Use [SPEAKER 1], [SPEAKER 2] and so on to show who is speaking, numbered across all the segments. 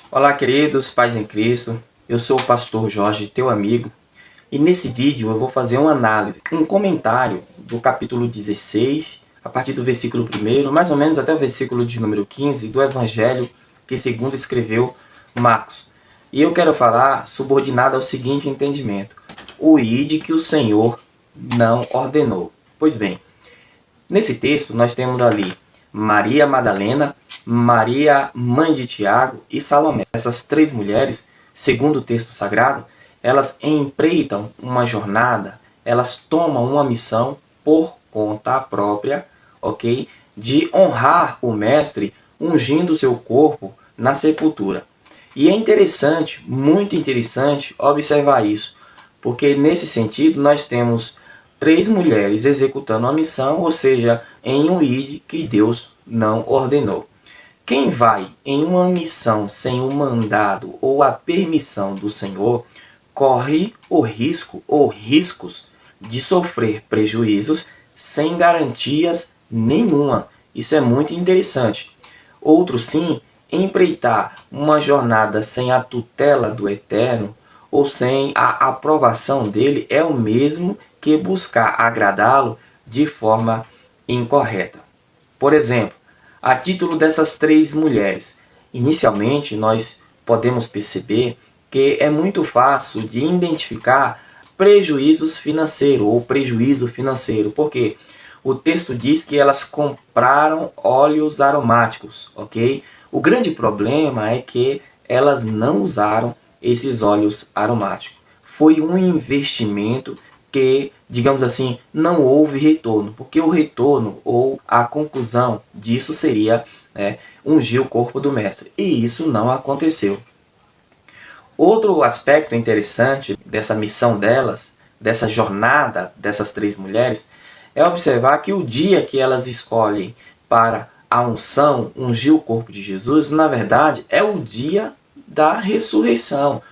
[SPEAKER 1] Olá, queridos pais em Cristo. Eu sou o pastor Jorge, teu amigo, e nesse vídeo eu vou fazer uma análise, um comentário do capítulo 16, a partir do versículo 1, mais ou menos até o versículo de número 15, do Evangelho que segundo escreveu Marcos. E eu quero falar subordinado ao seguinte entendimento: o ide que o Senhor não ordenou. Pois bem, nesse texto nós temos ali Maria Madalena, Maria, mãe de Tiago e Salomé. Essas três mulheres, segundo o texto sagrado, elas empreitam uma jornada, elas tomam uma missão por conta própria, ok? De honrar o Mestre ungindo o seu corpo na sepultura. E é interessante, muito interessante, observar isso, porque nesse sentido nós temos três mulheres executando a missão, ou seja, em um ide que Deus não ordenou. Quem vai em uma missão sem o mandado ou a permissão do Senhor, corre o risco ou riscos de sofrer prejuízos sem garantias nenhuma. Isso é muito interessante. Outro sim, empreitar uma jornada sem a tutela do Eterno ou sem a aprovação dele é o mesmo que buscar agradá-lo de forma incorreta. Por exemplo, a título dessas três mulheres, inicialmente nós podemos perceber que é muito fácil de identificar prejuízos financeiros ou prejuízo financeiro, porque o texto diz que elas compraram óleos aromáticos, ok? O grande problema é que elas não usaram esses óleos aromáticos. Foi um investimento que, digamos assim, não houve retorno, porque o retorno ou a conclusão disso seria ungir o corpo do mestre, e isso não aconteceu. Outro aspecto interessante dessa missão delas, dessa jornada dessas três mulheres, é observar que o dia que elas escolhem para a unção, ungir o corpo de Jesus, na verdade é o dia da ressurreição.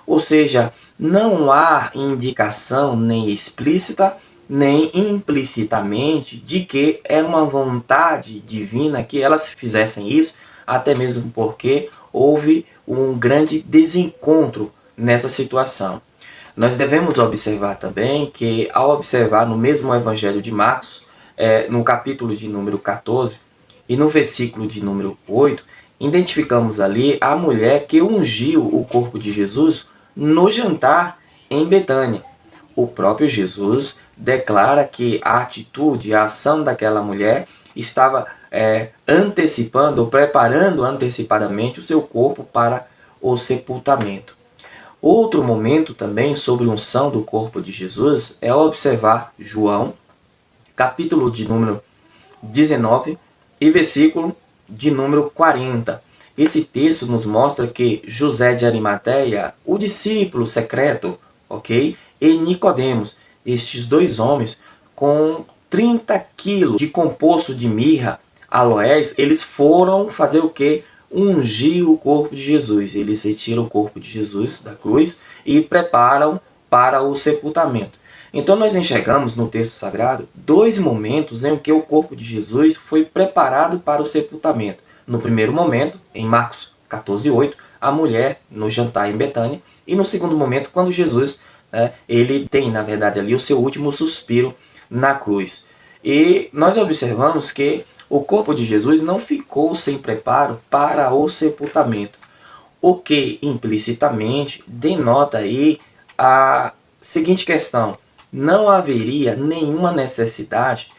[SPEAKER 1] Ou seja, não há indicação nem explícita, nem implicitamente de que é uma vontade divina que elas fizessem isso, até mesmo porque houve um grande desencontro nessa situação. Nós devemos observar também que, ao observar no mesmo Evangelho de Marcos, no capítulo de número 14 e no versículo de número 8, identificamos ali a mulher que ungiu o corpo de Jesus no jantar em Betânia. O próprio Jesus declara que a atitude, a ação daquela mulher estava antecipando ou preparando antecipadamente o seu corpo para o sepultamento. Outro momento também sobre unção do corpo de Jesus é observar João, capítulo de número 19 e versículo de número 40. Esse texto nos mostra que José de Arimateia, o discípulo secreto, ok? E Nicodemos, estes dois homens, com 30 quilos de composto de mirra, aloés, eles foram fazer o quê? Ungir o corpo de Jesus. Eles retiram o corpo de Jesus da cruz e preparam para o sepultamento. Então nós enxergamos no texto sagrado dois momentos em que o corpo de Jesus foi preparado para o sepultamento. No primeiro momento, em Marcos 14:8, a mulher no jantar em Betânia, e no segundo momento, quando Jesus ele tem, na verdade, ali o seu último suspiro na cruz. E nós observamos que o corpo de Jesus não ficou sem preparo para o sepultamento, o que implicitamente denota aí a seguinte questão: não haveria nenhuma necessidade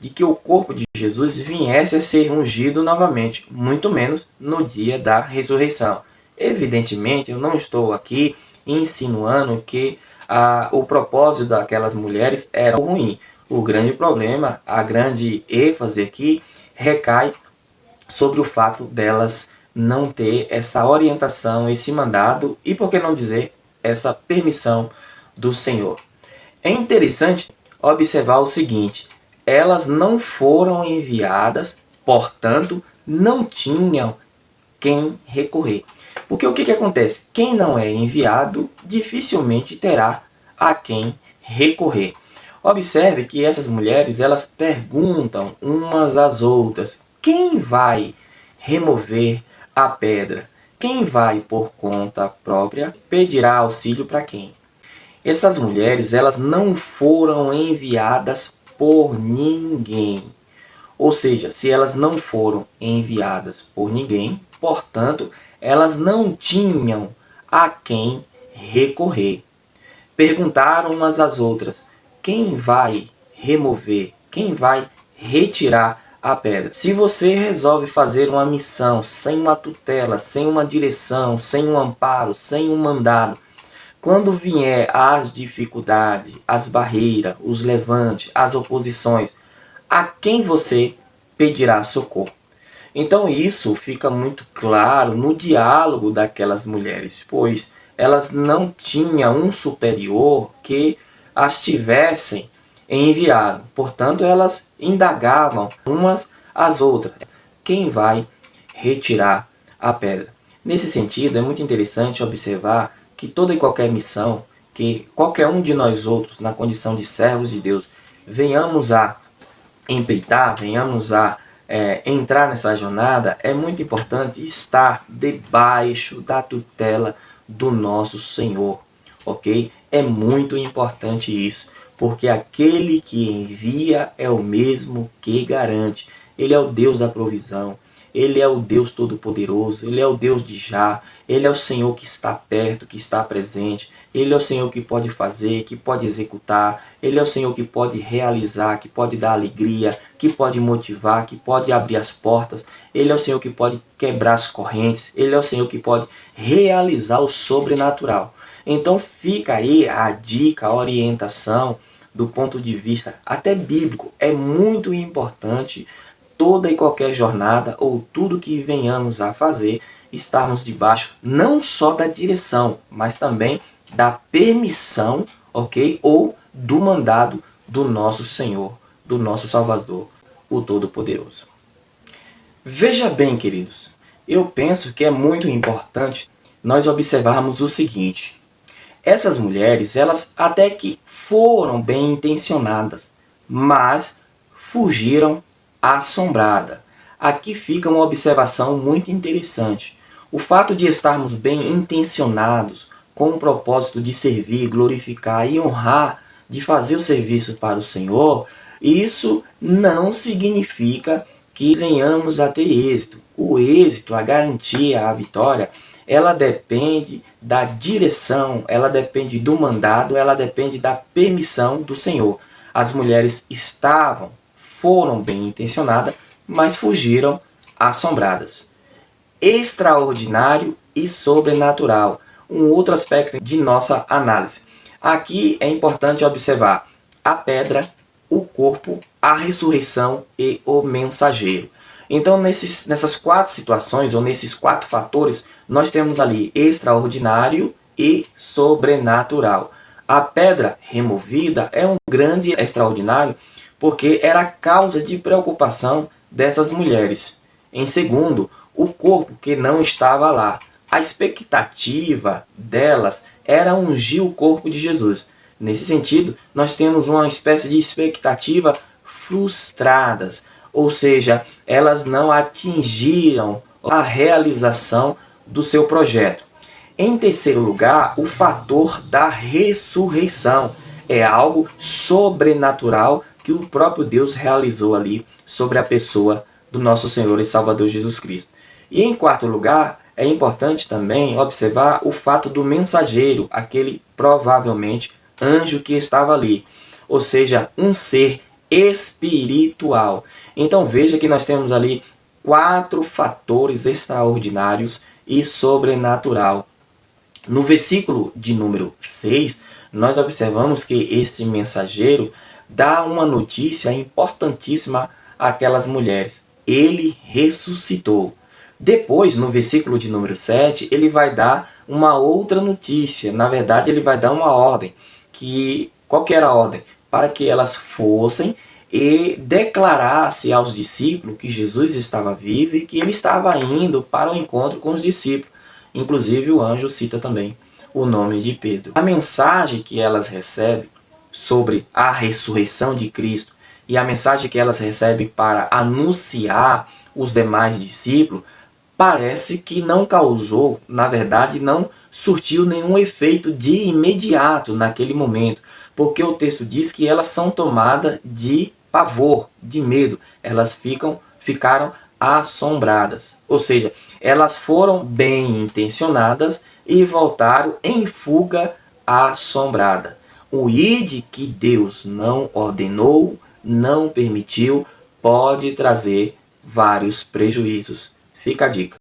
[SPEAKER 1] de que o corpo de Jesus viesse a ser ungido novamente, muito menos no dia da ressurreição. Evidentemente, eu não estou aqui insinuando que o propósito daquelas mulheres era ruim. O grande problema, a grande ênfase aqui, recai sobre o fato delas não ter essa orientação, esse mandado e, por que não dizer, essa permissão do Senhor. É interessante observar o seguinte: elas não foram enviadas, portanto, não tinham quem recorrer. Porque o que acontece? Quem não é enviado dificilmente terá a quem recorrer. Observe que essas mulheres, elas perguntam umas às outras: quem vai remover a pedra? quem vai por conta própria pedirá auxílio para quem? Essas mulheres, elas não foram enviadas por ninguém. Ou seja, se elas não foram enviadas por ninguém, portanto, elas não tinham a quem recorrer. Perguntaram umas às outras: quem vai remover, quem vai retirar a pedra? Se você resolve fazer uma missão sem uma tutela, sem uma direção, sem um amparo, sem um mandado, quando vier as dificuldades, as barreiras, os levantes, as oposições, a quem você pedirá socorro? Então isso fica muito claro no diálogo daquelas mulheres, pois elas não tinham um superior que as tivessem enviado. Portanto, elas indagavam umas às outras: quem vai retirar a pedra? Nesse sentido, é muito interessante observar que toda e qualquer missão que qualquer um de nós outros, na condição de servos de Deus, venhamos a empreitar, venhamos a entrar nessa jornada, é muito importante estar debaixo da tutela do nosso Senhor, ok? É muito importante isso, porque aquele que envia é o mesmo que garante. Ele é o Deus da provisão, Ele é o Deus Todo-Poderoso, Ele é o Deus de Já, Ele é o Senhor que está perto, que está presente, Ele é o Senhor que pode fazer, que pode executar, Ele é o Senhor que pode realizar, que pode dar alegria, que pode motivar, que pode abrir as portas, Ele é o Senhor que pode quebrar as correntes, Ele é o Senhor que pode realizar o sobrenatural. Então fica aí a dica, a orientação do ponto de vista até bíblico. É muito importante toda e qualquer jornada ou tudo que venhamos a fazer, estarmos debaixo não só da direção, mas também da permissão, ok? Ou do mandado do nosso Senhor, do nosso Salvador, o Todo-Poderoso. Veja bem, queridos, eu penso que é muito importante nós observarmos o seguinte: essas mulheres, elas até que foram bem intencionadas, mas fugiram assombrada. Aqui fica uma observação muito interessante. O fato de estarmos bem intencionados, com o propósito de servir, glorificar e honrar, de fazer o serviço para o Senhor, isso não significa que venhamos a ter êxito. O êxito, a garantia, a vitória, ela depende da direção, ela depende do mandado, ela depende da permissão do Senhor. As mulheres foram bem intencionadas, mas fugiram assombradas. Extraordinário e sobrenatural. Um outro aspecto de nossa análise. Aqui é importante observar a pedra, o corpo, a ressurreição e o mensageiro. Então, nessas quatro situações, ou nesses quatro fatores, nós temos ali extraordinário e sobrenatural. A pedra removida é um grande extraordinário, porque era causa de preocupação dessas mulheres. Em segundo, o corpo que não estava lá. A expectativa delas era ungir o corpo de Jesus. Nesse sentido, nós temos uma espécie de expectativa frustradas, ou seja, elas não atingiram a realização do seu projeto. Em terceiro lugar, o fator da ressurreição. É algo sobrenatural que o próprio Deus realizou ali sobre a pessoa do nosso Senhor e Salvador Jesus Cristo. E em quarto lugar, é importante também observar o fato do mensageiro, aquele provavelmente anjo que estava ali, ou seja, um ser espiritual. Então veja que nós temos ali quatro fatores extraordinários e sobrenatural. No versículo de número 6, nós observamos que esse mensageiro dá uma notícia importantíssima àquelas mulheres. Ele ressuscitou. Depois, no versículo de número 7, ele vai dar uma outra notícia. Na verdade, ele vai dar uma ordem. Qual que era a ordem? Para que elas fossem e declarassem aos discípulos que Jesus estava vivo e que ele estava indo para o encontro com os discípulos. Inclusive, o anjo cita também o nome de Pedro. A mensagem que elas recebem sobre a ressurreição de Cristo e a mensagem que elas recebem para anunciar os demais discípulos parece que não causou, na verdade, não surtiu nenhum efeito de imediato naquele momento, porque o texto diz que elas são tomadas de pavor, de medo, elas ficaram assombradas. Ou seja, elas foram bem intencionadas e voltaram em fuga assombrada. O ide que Deus não ordenou, não permitiu, pode trazer vários prejuízos. Fica a dica.